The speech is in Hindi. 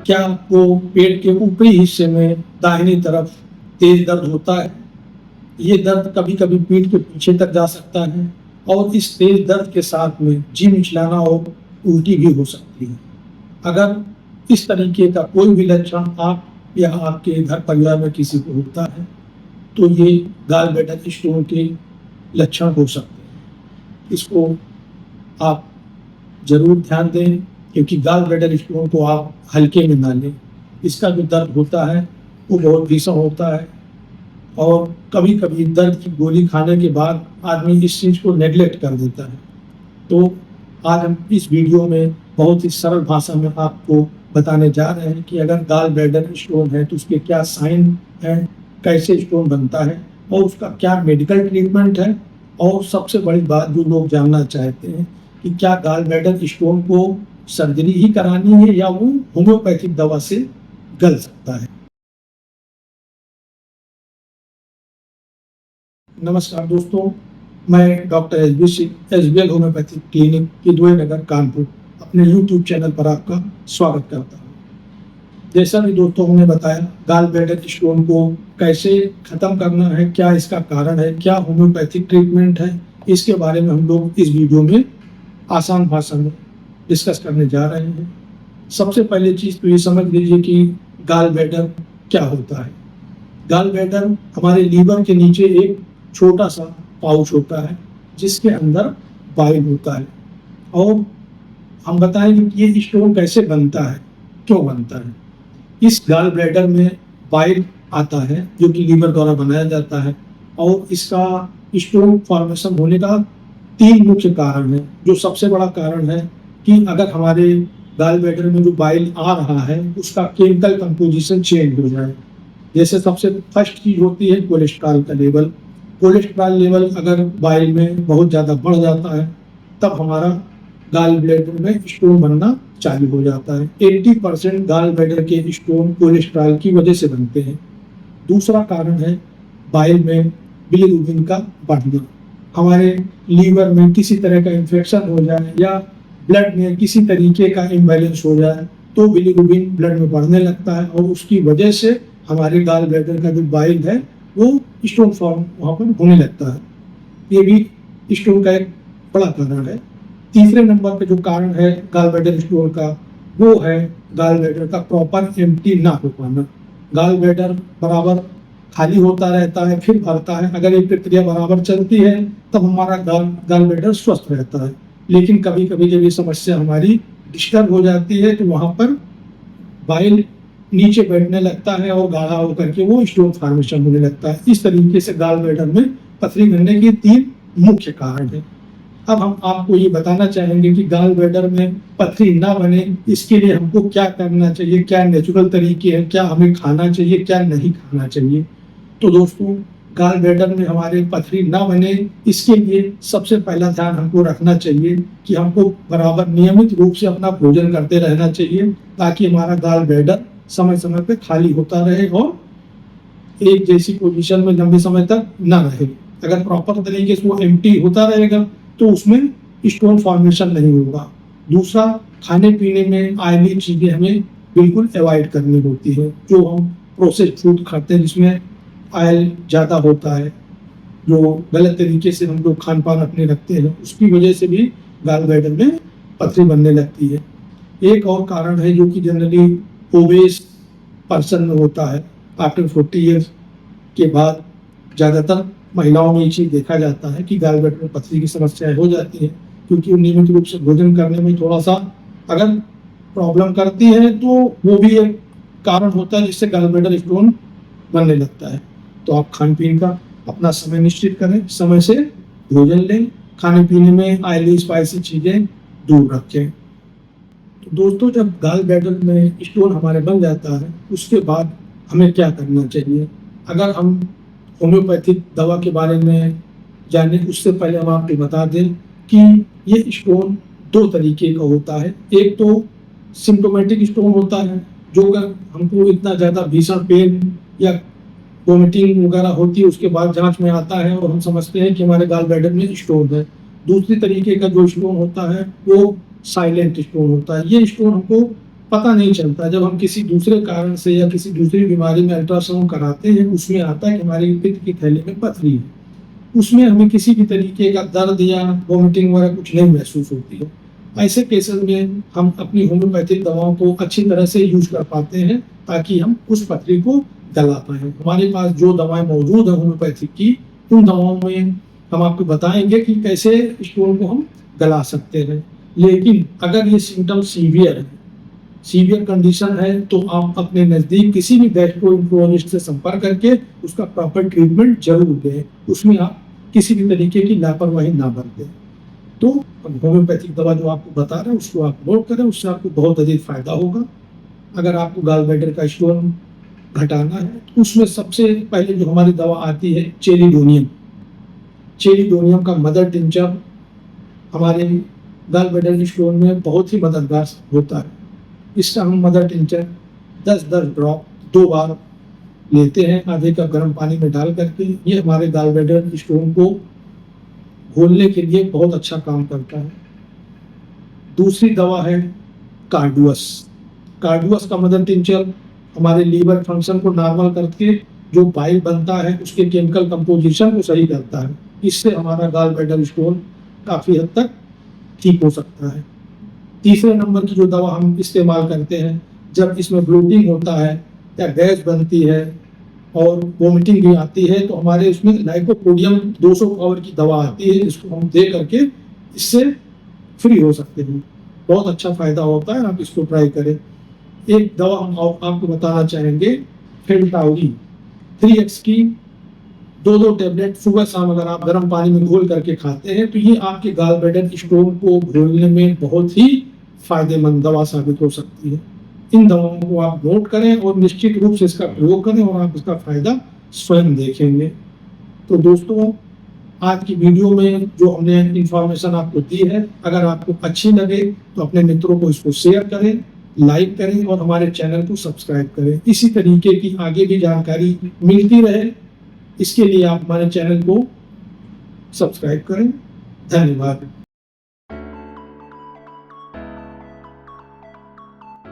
क्या आपको पेट के ऊपरी हिस्से में दाहिनी तरफ तेज दर्द होता है? ये दर्द कभी कभी पीठ के पीछे तक जा सकता है और इस तेज दर्द के साथ में जी मिचलाना और उल्टी भी हो सकती है। अगर इस तरीके का कोई भी लक्षण आप या आपके घर परिवार में किसी को होता है तो ये गाल ब्लैडर स्टोन के लक्षण हो सकते हैं। इसको आप जरूर ध्यान दें, क्योंकि गाल ब्लैडर स्टोन को आप हल्के में ना लें। इसका जो दर्द होता है वो बहुत भीषण होता है और कभी कभी दर्द की गोली खाने के बाद आदमी इस चीज़ को नेग्लेक्ट कर देता है। तो आज हम इस वीडियो में बहुत ही सरल भाषा में आपको बताने जा रहे हैं कि अगर गाल ब्लैडर स्टोन है तो उसके क्या साइन हैं, कैसे स्टोन बनता है और उसका क्या मेडिकल ट्रीटमेंट है। और सबसे बड़ी बात जो लोग जानना चाहते हैं कि क्या गाल ब्लैडर स्टोन को सर्जरी ही करानी है या वो होम्योपैथिक दवा से गल सकता है। नमस्कार दोस्तों, मैं doctor SB Singh SBL homeopathic clinic Kidwai Nagar Kanpur अपने यूट्यूब चैनल पर आपका स्वागत करता हूँ। जैसा भी दोस्तों हमने बताया, गाल ब्लैडर स्टोन को कैसे खत्म करना है, क्या इसका कारण है, क्या होम्योपैथिक ट्रीटमेंट है, इसके बारे में हम लोग इस वीडियो में आसान भाषा में डिस्कस करने जा रहे हैं। सबसे पहले चीज़ तो ये समझ लीजिए कि गाल ब्लैडर क्या होता है। गाल ब्लैडर हमारे लीवर के नीचे एक छोटा सा पाउच होता है जिसके अंदर बाइल होता है। और हम बताएंगे कि ये स्टोन कैसे बनता है, क्यों बनता है। इस गाल ब्लैडर में बाइल आता है जो कि लीवर द्वारा बनाया जाता है और इसका स्टोन फॉर्मेशन होने का 3 मुख्य कारण है। जो सबसे बड़ा कारण है कि अगर हमारे गाल ब्लैडर में जो बाइल आ रहा है उसका केमिकल कंपोजिशन चेंज हो जाए। जैसे सबसे फर्स्ट चीज होती है कोलेस्ट्रॉल का लेवल। कोलेस्ट्रॉल लेवल अगर बाइल में बहुत ज़्यादा बढ़ जाता है तब हमारा गाल ब्लैडर में स्टोन बनना चालू हो जाता है। 80% गाल ब्लैडर के स्टोन कोलेस्ट्रॉल की वजह से बनते हैं। दूसरा कारण है बाइल में बिलिरुबिन का बढ़ना। हमारे लीवर में किसी तरह का इन्फेक्शन हो जाए या ब्लड में किसी तरीके का इम्बैलेंस हो जाए तो बिलिरुबिन ब्लड में बढ़ने लगता है और उसकी वजह से हमारे गाल ब्लैडर का जो बाइल है वो स्टोन फॉर्म वहाँ पर होने लगता है। ये भी स्टोन का एक बड़ा कारण है। तीसरे नंबर पे जो कारण है गाल ब्लैडर स्टोन का वो है गाल ब्लैडर का प्रॉपर एम्प्टी ना हो पाना। गाल ब्लैडर बराबर खाली होता रहता है फिर भरता है। अगर ये प्रक्रिया बराबर चलती है तब हमारा गाल ब्लैडर स्वस्थ रहता है। लेकिन कभी कभी जब ये समस्या हमारी डिस्टर्ब हो जाती है तो वहाँ पर बाइल नीचे बैठने लगता है और गाढ़ा होकर के वो स्टोन फॉर्मेशन होने लगता है। इस तरीके से गाल ब्लैडर में पथरी बनने के 3 मुख्य कारण हैं। अब हम आपको ये बताना चाहेंगे कि गाल ब्लैडर में पथरी ना बने इसके लिए हमको क्या करना चाहिए, क्या नेचुरल तरीके हैं, क्या हमें खाना चाहिए, क्या नहीं खाना चाहिए। तो दोस्तों, गाल ब्लैडर में हमारे पथरी ना बने इसके लिए सबसे पहला ध्यान हमको रखना चाहिए कि हमको बराबर नियमित रूप से अपना भोजन करते रहना चाहिए ताकि हमारा गाल ब्लैडर समय समय पे खाली होता रहे और एक जैसी पोजीशन में लंबे समय तक ना रहे। अगर प्रॉपर तरीके से वो एम्प्टी होता रहेगा तो उसमें स्टोन फॉर्मेशन नहीं होगा। दूसरा, खाने पीने में ऑयली चीजें हमें बिल्कुल अवॉइड करनी होती है। जो हम प्रोसेस्ड फूड खाते हैं जिसमें ऑयल ज़्यादा होता है, जो गलत तरीके से हम लोग खान पान अपने रखते हैं, उसकी वजह से भी गाल ब्लैडर में पथरी बनने लगती है। एक और कारण है जो कि जनरली ओबेस पर्सन में होता है। आफ्टर 40 ईयर्स के बाद ज़्यादातर महिलाओं में ये चीज़ देखा जाता है कि गाल ब्लैडर में पथरी की समस्याएं हो जाती हैं क्योंकि वो नियमित रूप से भोजन करने में थोड़ा सा अगर प्रॉब्लम करती है तो वो भी एक कारण होता है जिससे गाल ब्लैडर स्टोन बनने लगता है। तो आप खान पीन का अपना समय निश्चित करें, समय से भोजन लें, खाने पीने में ऑयली स्पाइसी चीज़ें दूर रखें। तो दोस्तों, जब गाल ब्लैडर में स्टोन हमारे बन जाता है उसके बाद हमें क्या करना चाहिए। अगर हम होम्योपैथिक दवा के बारे में जाने उससे पहले हम आपको बता दें कि ये स्टोन 2 तरीके का होता है। एक तो सिम्टोमेटिक स्टोन होता है जो अगर हमको इतना ज़्यादा भीषण पेन या वोमिटिंग वगैरह होती है उसके बाद जांच में आता है और हम समझते हैं कि हमारे गाल ब्लैडर में स्टोन है। दूसरी तरीके का जो स्टोन होता है वो साइलेंट स्टोन होता है। ये स्टोन हमको पता नहीं चलता। जब हम किसी दूसरे कारण से या किसी दूसरी बीमारी में अल्ट्रासाउंड कराते हैं, उसमें आता है कि हमारी पित्त की थैली में पथरी है। उसमें हमें किसी भी तरीके का दर्द या वॉमिटिंग वगैरह कुछ नहीं महसूस होती है। ऐसे केसेस में हम अपनी होम्योपैथिक दवाओं को अच्छी तरह से यूज कर पाते हैं, ताकि हम उस पथरी को गला पाएँ। हमारे पास जो दवाएँ मौजूद हैं होम्योपैथिक की, उन दवाओं में हम आपको बताएँगे कि कैसे स्टोन को हम गला सकते हैं। लेकिन अगर ये सिम्पटम सीवियर कंडीशन है, तो आप अपने नज़दीक किसी भी गैस्ट्रोएंटरोलॉजिस्ट से संपर्क करके उसका प्रॉपर ट्रीटमेंट ज़रूर दें। उसमें आप किसी भी तरीके की लापरवाही ना बरतें। तो होम्योपैथिक दवा जो आपको बता रहे हैं, उसको आप नोट करें, उससे आपको बहुत अधिक फ़ायदा होगा। अगर आपको गॉल ब्लैडर का स्टोन घटाना है, तो उसमें सबसे पहले जो हमारी दवा आती है चेलिडोनियम। चेलिडोनियम का मदर टिंचर हमारे गॉल ब्लैडर स्टोन में बहुत ही मददगार होता है। इसका हम मदर टिंचर 10-10 ड्रॉप 2 बार लेते हैं, आधे कप गर्म पानी में डाल करके। ये हमारे गॉल ब्लैडर स्टोन को घोलने के लिए बहुत अच्छा काम करता है। दूसरी दवा है कार्डुअस। कार्डुअस का मदर टिंचर हमारे लीवर फंक्शन को नॉर्मल करके जो बाइल बनता है, उसके केमिकल कंपोजिशन को सही करता है। इससे हमारा गॉल ब्लैडर स्टोन काफ़ी हद तक ठीक हो सकता है। तीसरे नंबर की जो दवा हम इस्तेमाल करते हैं, जब इसमें ब्लोटिंग होता है या गैस बनती है और वोमिटिंग भी आती है, तो हमारे उसमें लाइकोपोडियम 200 पावर की दवा आती है, जिसको हम दे करके इससे फ्री हो सकते हैं। बहुत अच्छा फ़ायदा होता है, आप इसको ट्राई करें। एक दवा हम आपको बताना चाहेंगे, फेंटाउरी 3x की 2-2 टैबलेट सुबह शाम अगर आप गर्म पानी में घोल करके खाते हैं, तो ये आपके गॉल ब्लैडर स्टोन को घोलने में बहुत ही फायदेमंद दवा साबित हो सकती है। इन दवाओं को आप नोट करें और निश्चित रूप से इसका प्रयोग करें, और आप इसका फायदा स्वयं देखेंगे। तो दोस्तों, आज की वीडियो में जो हमने इंफॉर्मेशन आपको दी है, अगर आपको अच्छी लगे तो अपने मित्रों को इसको शेयर करें, लाइक करें और हमारे चैनल को सब्सक्राइब करें। इसी तरीके की आगे भी जानकारी मिलती रहे, इसके लिए आप हमारे चैनल को सब्सक्राइब करें। धन्यवाद।